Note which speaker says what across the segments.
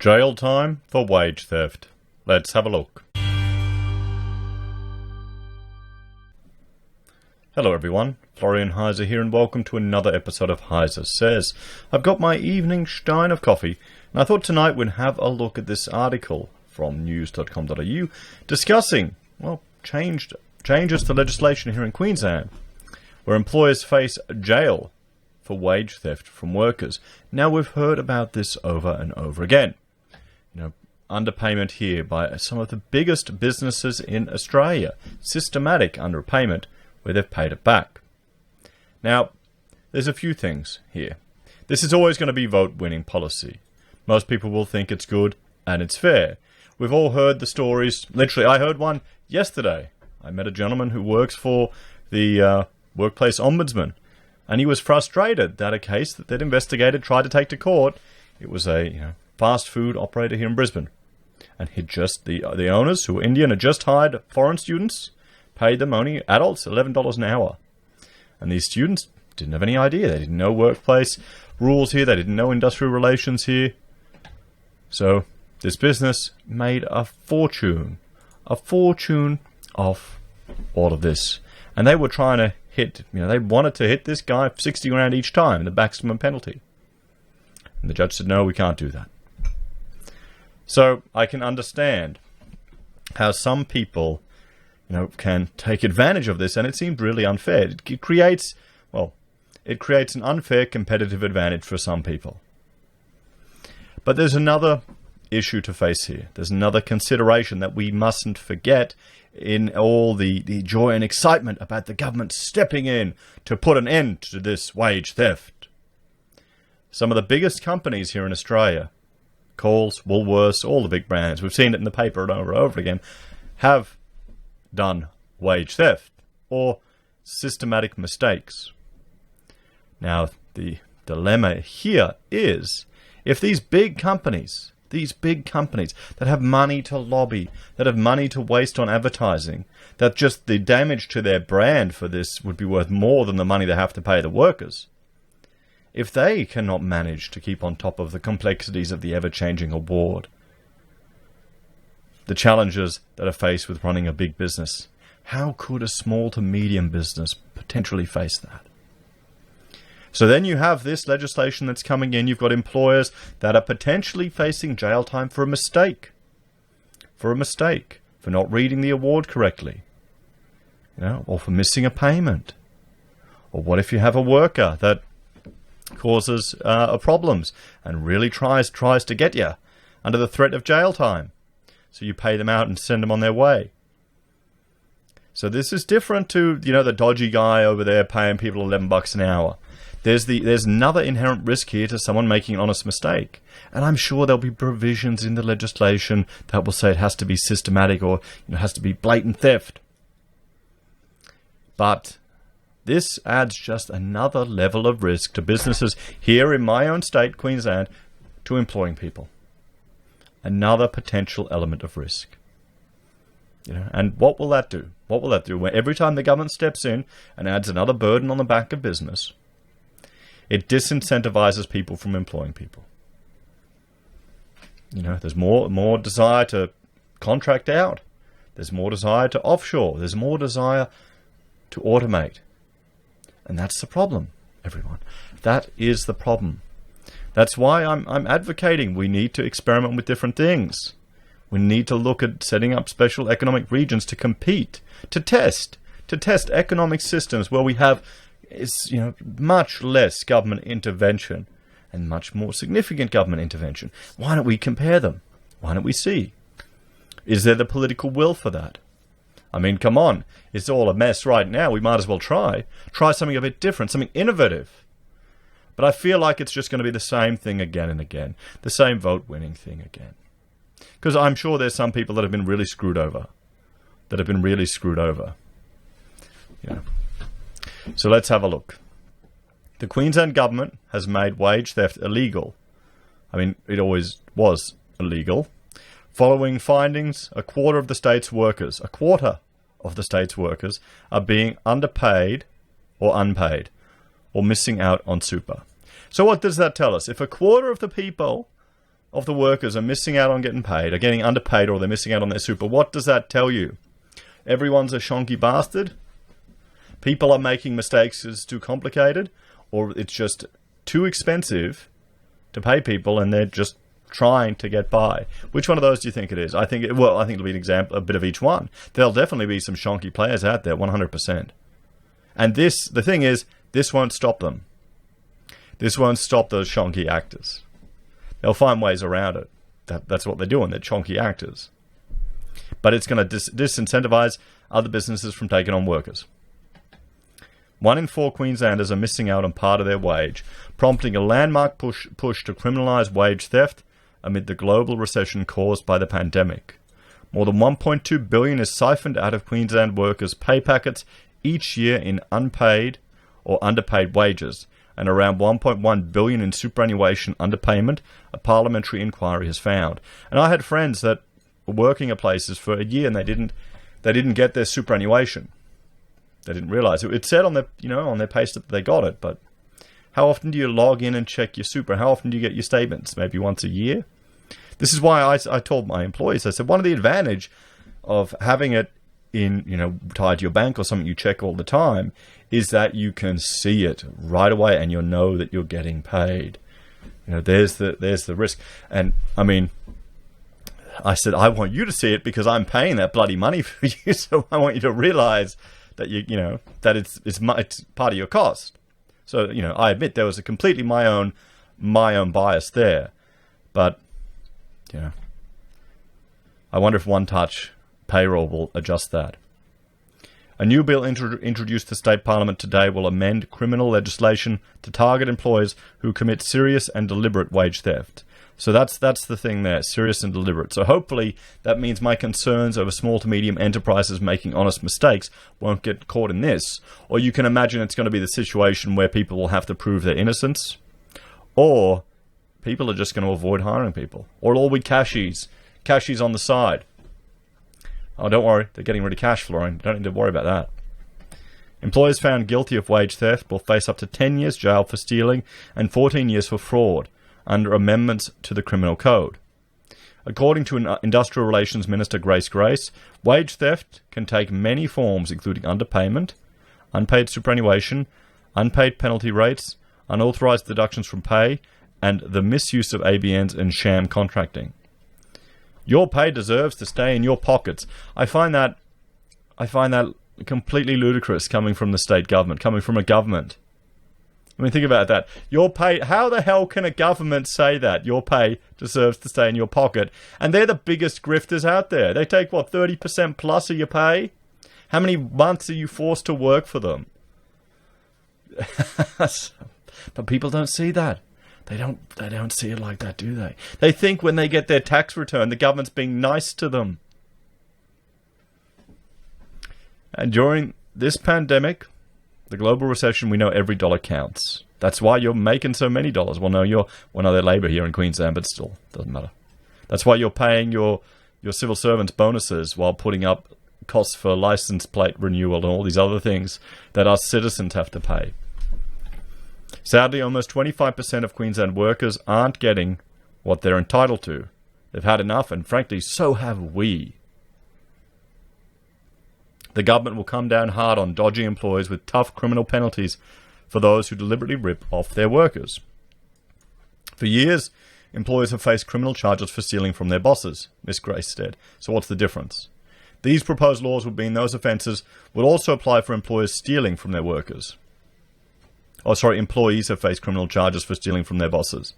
Speaker 1: Jail time for wage theft. Let's have a look. Hello everyone, Florian.Heise here and welcome to another episode of HeiseSays. I've got my evening stein of coffee and I thought tonight we'd have a look at this article from news.com.au discussing, well, changes to legislation here in Queensland where employers face jail for wage theft from workers. Now we've heard about this over and over again. Underpayment here by some of the biggest businesses in Australia. Systematic underpayment where they've paid it back. Now, there's a few things here. This is always going to be vote-winning policy. Most people will think it's good and it's fair. We've all heard the stories. Literally, I heard one yesterday. I met a gentleman who works for the workplace ombudsman, and he was frustrated that a case that they'd investigated tried to take to court. It was a fast food operator here in Brisbane. And the owners, who were Indian, had just hired foreign students, paid them only adults $11 an hour. And these students didn't have any idea. They didn't know workplace rules here. They didn't know industrial relations here. So this business made a fortune off all of this. And they were trying to they wanted to hit this guy 60 grand each time, the maximum penalty. And the judge said, no, we can't do that. So I can understand how some people, can take advantage of this, and it seems really unfair. It creates an unfair competitive advantage for some people. But there's another issue to face here. There's another consideration that we mustn't forget in all the joy and excitement about the government stepping in to put an end to this wage theft. Some of the biggest companies here in Australia, Coles, Woolworths, all the big brands, we've seen it in the paper over and over again, have done wage theft or systematic mistakes. Now, the dilemma here is, if these big companies that have money to lobby, that have money to waste on advertising, that just the damage to their brand for this would be worth more than the money they have to pay the workers, if they cannot manage to keep on top of the complexities of the ever-changing award, the challenges that are faced with running a big business, how could a small to medium business potentially face that? So then you have this legislation that's coming in. You've got employers that are potentially facing jail time for a mistake, for not reading the award correctly, or for missing a payment. Or what if you have a worker that causes problems and really tries to get you under the threat of jail time? So you pay them out and send them on their way. So this is different to, the dodgy guy over there paying people $11 an hour. There's another inherent risk here to someone making an honest mistake. And I'm sure there'll be provisions in the legislation that will say it has to be systematic or it has to be blatant theft. But this adds just another level of risk to businesses here in my own state, Queensland, to employing people. Another potential element of risk. And what will that do? What will that do? Where every time the government steps in and adds another burden on the back of business, it disincentivizes people from employing people. There's more desire to contract out. There's more desire to offshore. There's more desire to automate. And that's the problem, everyone. That is the problem. That's why I'm advocating we need to experiment with different things. We need to look at setting up special economic regions to compete, to test economic systems where we have much less government intervention and much more significant government intervention. Why don't we compare them? Why don't we see? Is there the political will for that? I mean, come on. It's all a mess right now. We might as well try something a bit different, something innovative. But I feel like it's just going to be the same thing again and again, the same vote-winning thing again. Because I'm sure there's some people that have been really screwed over, So let's have a look. The Queensland government has made wage theft illegal. I mean, it always was illegal. Following findings, a quarter of the state's workers are being underpaid or unpaid or missing out on super. So what does that tell us? If a quarter of the people of the workers are missing out on getting paid, are getting underpaid, or they're missing out on their super. What does that tell you? Everyone's a shonky bastard? People are making mistakes, it's too complicated, or it's just too expensive to pay people and they're just trying to get by. Which one of those do you think it is? I think it'll be an example, a bit of each one. There'll definitely be some shonky players out there, 100%. And the thing is, this won't stop them. This won't stop those shonky actors. They'll find ways around it. That's what they're doing. They're chonky actors. But it's going to disincentivize other businesses from taking on workers. 1 in 4 Queenslanders are missing out on part of their wage, prompting a landmark push to criminalise wage theft amid the global recession caused by the pandemic. More than $1.2 billion is siphoned out of Queensland workers' pay packets each year in unpaid or underpaid wages, and around $1.1 billion in superannuation underpayment, a parliamentary inquiry has found. And I had friends that were working at places for a year and they didn't get their superannuation. They didn't realise it. It said on their pay slip that they got it, but how often do you log in and check your super? How often do you get your statements? Maybe once a year? This is why I told my employees, I said, one of the advantage of having it in, tied to your bank or something you check all the time is that you can see it right away and you'll know that you're getting paid. There's the risk. And I mean, I said, I want you to see it because I'm paying that bloody money for you. So I want you to realize that that it's part of your cost. So, I admit there was a completely my own bias there. But, I wonder if One Touch Payroll will adjust that. A new bill introduced to State Parliament today will amend criminal legislation to target employers who commit serious and deliberate wage theft. So that's the thing there, serious and deliberate. So hopefully that means my concerns over small to medium enterprises making honest mistakes won't get caught in this. Or you can imagine it's going to be the situation where people will have to prove their innocence, or people are just going to avoid hiring people, or it'll all be cashies on the side. Oh, don't worry, they're getting rid of cash, Florian. Don't need to worry about that. Employers found guilty of wage theft will face up to 10 years jail for stealing and 14 years for fraud under amendments to the Criminal Code. According to Industrial Relations Minister Grace, wage theft can take many forms, including underpayment, unpaid superannuation, unpaid penalty rates, unauthorised deductions from pay, and the misuse of ABNs and sham contracting. Your pay deserves to stay in your pockets. I find that completely ludicrous coming from the state government, coming from a government. I mean, think about that. Your pay, how the hell can a government say that? Your pay deserves to stay in your pocket. And they're the biggest grifters out there. They take, 30% plus of your pay? How many months are you forced to work for them? But people don't see that. They don't see it like that, do they? They think when they get their tax return, the government's being nice to them. And during this pandemic, the global recession, we know every dollar counts. That's why you're making so many dollars. Well, no, they're labour here in Queensland, but still, doesn't matter. That's why you're paying your civil servants bonuses while putting up costs for license plate renewal and all these other things that us citizens have to pay. Sadly, almost 25% of Queensland workers aren't getting what they're entitled to. They've had enough, and frankly, so have we. The government will come down hard on dodgy employers with tough criminal penalties for those who deliberately rip off their workers. For years, employers have faced criminal charges for stealing from their bosses, Ms. Grace said. So what's the difference? These proposed laws would mean those offences would also apply for employers stealing from their workers. Employees have faced criminal charges for stealing from their bosses.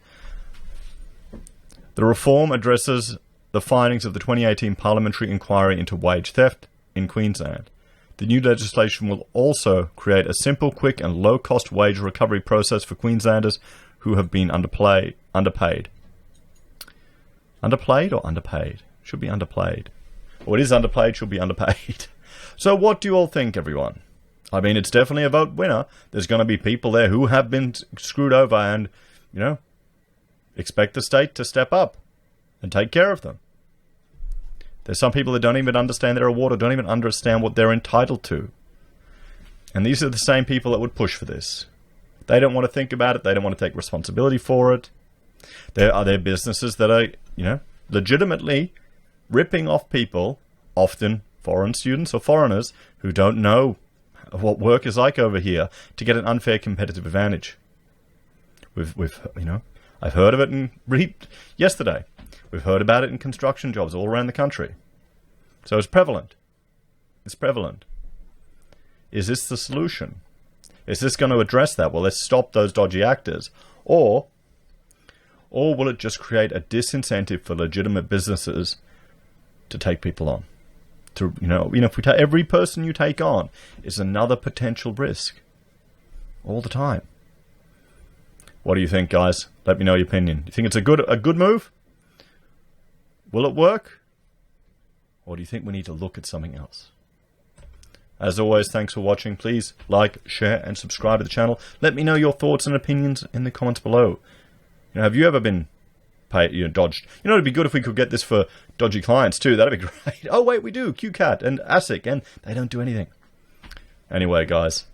Speaker 1: The reform addresses the findings of the 2018 parliamentary inquiry into wage theft in Queensland. The new legislation will also create a simple, quick and low-cost wage recovery process for Queenslanders who have been underpaid. Underplayed or underpaid? Should be underplayed. Or it is underplayed, should be underpaid. So what do you all think, everyone? I mean, it's definitely a vote winner. There's going to be people there who have been screwed over and, expect the state to step up and take care of them. There's some people that don't even understand their award or don't even understand what they're entitled to. And these are the same people that would push for this. They don't want to think about it. They don't want to take responsibility for it. There businesses that are, legitimately ripping off people, often foreign students or foreigners who don't know what work is like over here, to get an unfair competitive advantage. I've heard of it yesterday. We've heard about it in construction jobs all around the country. So it's prevalent. It's prevalent. Is this the solution? Is this going to address that? Well, let's stop those dodgy actors. Or will it just create a disincentive for legitimate businesses to take people on? If every person you take on is another potential risk all the time. What do you think, guys? Let me know your opinion. You think it's a good move? Will it work? Or do you think we need to look at something else? As always, thanks for watching. Please like, share, and subscribe to the channel. Let me know your thoughts and opinions in the comments below. Have you ever been dodged? It'd be good if we could get this for dodgy clients too. That'd be great. Oh wait, we do. QCAT and ASIC, and they don't do anything. Anyway, guys,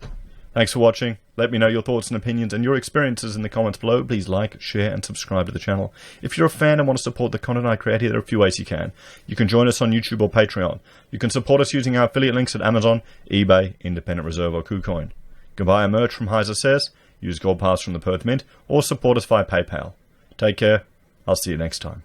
Speaker 1: thanks for watching. Let me know your thoughts and opinions and your experiences in the comments below. Please like, share, and subscribe to the channel. If you're a fan and want to support the content I create here, there are a few ways you can. You can join us on YouTube or Patreon. You can support us using our affiliate links at Amazon, eBay, Independent Reserve, or Kucoin. You can buy our merch from HeiseSays, use Gold Pass from the Perth Mint, or support us via PayPal. Take care. I'll see you next time.